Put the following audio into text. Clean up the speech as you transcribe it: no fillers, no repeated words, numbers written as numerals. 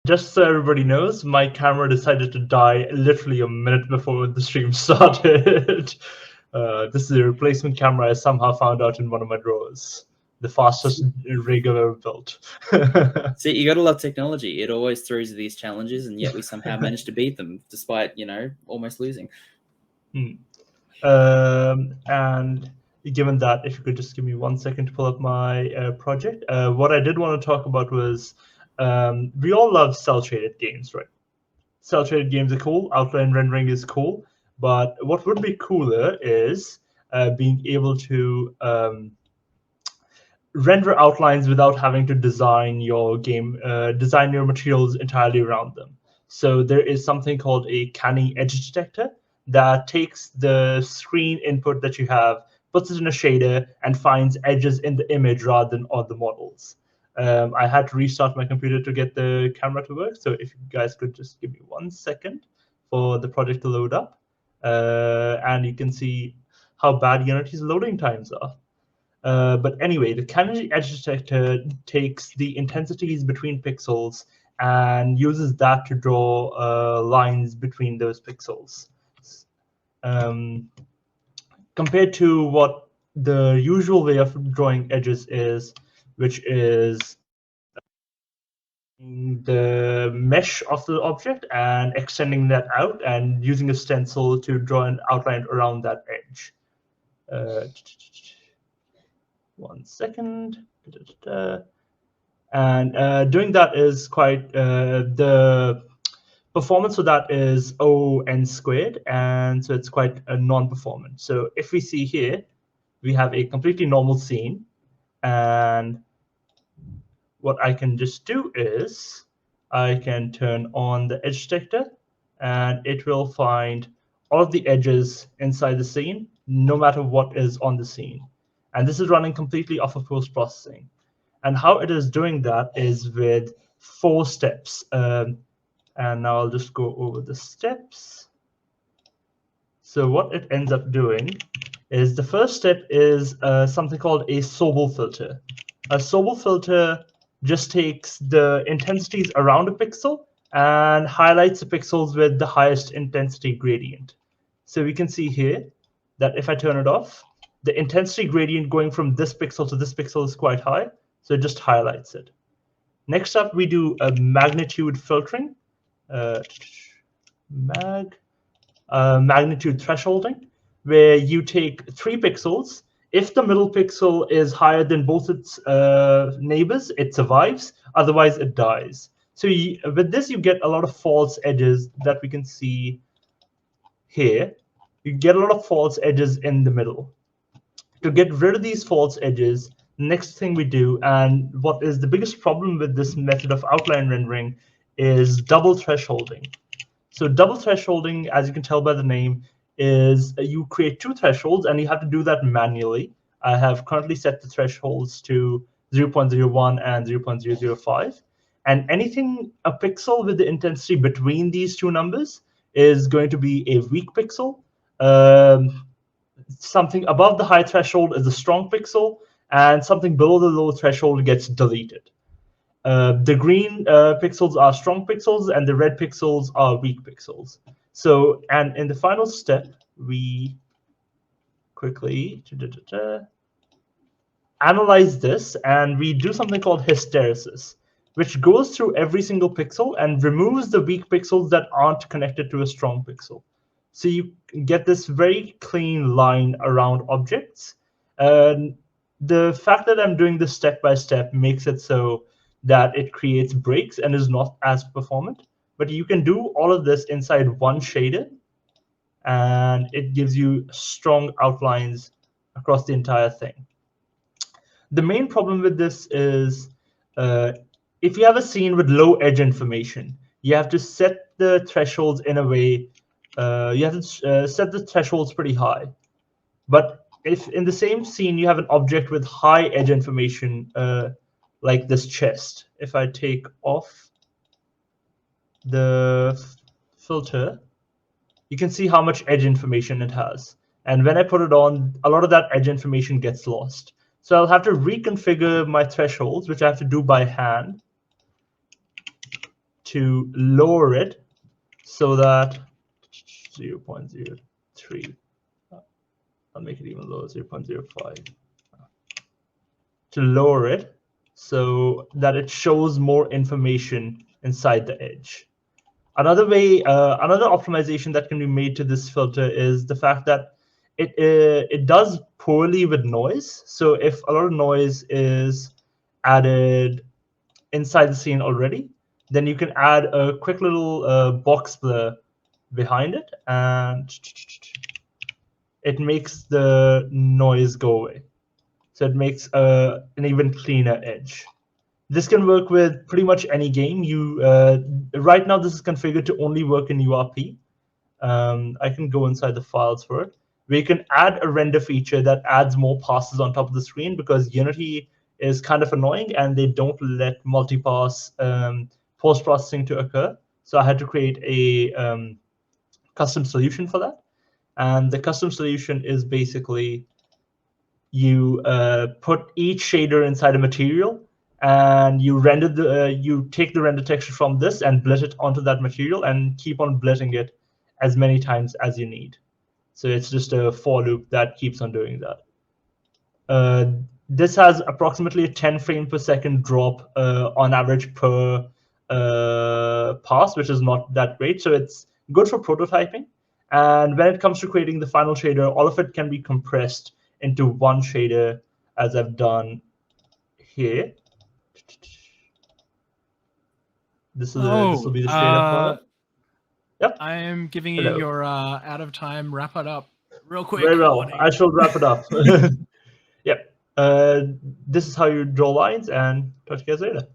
Just so everybody knows, my camera decided to die literally a minute before the stream started. This is a replacement camera I somehow found out in one of my drawers. The fastest rig I've ever built. See, you gotta love technology. It always throws you these challenges, and yet we somehow manage to beat them, despite almost losing. And given that, if you could just give me 1 second to pull up my project. What I did want to talk about was we all love cel-shaded games, right? Cel-shaded games are cool. Outline rendering is cool. But what would be cooler is being able to render outlines without having to design your game, design your materials entirely around them. So there is something called a Canny Edge detector that takes the screen input that you have, puts it in a shader, and finds edges in the image rather than on the models. I had to restart my computer to get the camera to work. So if you guys could just give me 1 second for the project to load up, and you can see how bad Unity's loading times are. But anyway, the Canny Edge detector takes the intensities between pixels and uses that to draw lines between those pixels. Compared to what the usual way of drawing edges is, which is the mesh of the object and extending that out and using a stencil to draw an outline around that edge. 1 second. And doing that is quite, the performance of that is O(n squared, and so it's quite non-performant. So if we see here, we have a completely normal scene, and what I can just do is I can turn on the edge detector, and it will find all of the edges inside the scene, no matter what is on the scene. And this is running completely off of post-processing. And how it is doing that is with 4 steps. And now I'll just go over the steps. So what it ends up doing is the first step is something called a Sobel filter. A Sobel filter just takes the intensities around a pixel and highlights the pixels with the highest intensity gradient. So we can see here that if I turn it off, the intensity gradient going from this pixel to this pixel is quite high, so it just highlights it. Next up, we do a magnitude filtering, magnitude thresholding, where you take 3 pixels. If the middle pixel is higher than both its neighbors, it survives. Otherwise, it dies. So with this, you get a lot of false edges that we can see here. You get a lot of false edges in the middle. To get rid of these false edges, next thing we do, and what is the biggest problem with this method of outline rendering, is double thresholding. So double thresholding, as you can tell by the name, is you create 2 thresholds, and you have to do that manually. I have currently set the thresholds to 0.01 and 0.005. And anything, a pixel with the intensity between these 2 numbers is going to be a weak pixel. Something above the high threshold is a strong pixel, and something below the low threshold gets deleted. The green pixels are strong pixels, and the red pixels are weak pixels. So, and in the final step, we quickly analyze this, and we do something called hysteresis, which goes through every single pixel and removes the weak pixels that aren't connected to a strong pixel. So you get this very clean line around objects. The fact that I'm doing this step by step makes it so that it creates breaks and is not as performant. But you can do all of this inside one shader, and it gives you strong outlines across the entire thing. The main problem with this is if you have a scene with low edge information, you have to set the thresholds in a way, you have to set the thresholds pretty high. But if in the same scene you have an object with high edge information, like this chest, if I take off the filter, you can see how much edge information it has. And when I put it on, a lot of that edge information gets lost. So I'll have to reconfigure my thresholds, which I have to do by hand. to lower it so that 0.03. I'll make it even lower, 0.05. To lower it so that it shows more information inside the edge. Another way, another optimization that can be made to this filter is the fact that it does poorly with noise. So if a lot of noise is added inside the scene already, then you can add a quick little box blur behind it, and it makes the noise go away. So it makes an even cleaner edge. This can work with pretty much any game. Right now, this is configured to only work in URP. I can go inside the files for it. We can add a render feature that adds more passes on top of the screen, because Unity is kind of annoying and they don't let multipass post-processing to occur. So I had to create a custom solution for that. And the custom solution is basically you put each shader inside a material, and you take the render texture from this and blit it onto that material, and keep on blitting it as many times as you need. So it's just a for loop that keeps on doing that. This has approximately a 10 frame per second drop on average per pass, which is not that great. So it's good for prototyping. And when it comes to creating the final shader, all of it can be compressed into one shader, as I've done here. This will be the shader for it. Yep. I am giving you your out of time. Wrap it up real quick. Very well. I shall wrap it up. Yep. This is how you draw lines, and talk to you guys later.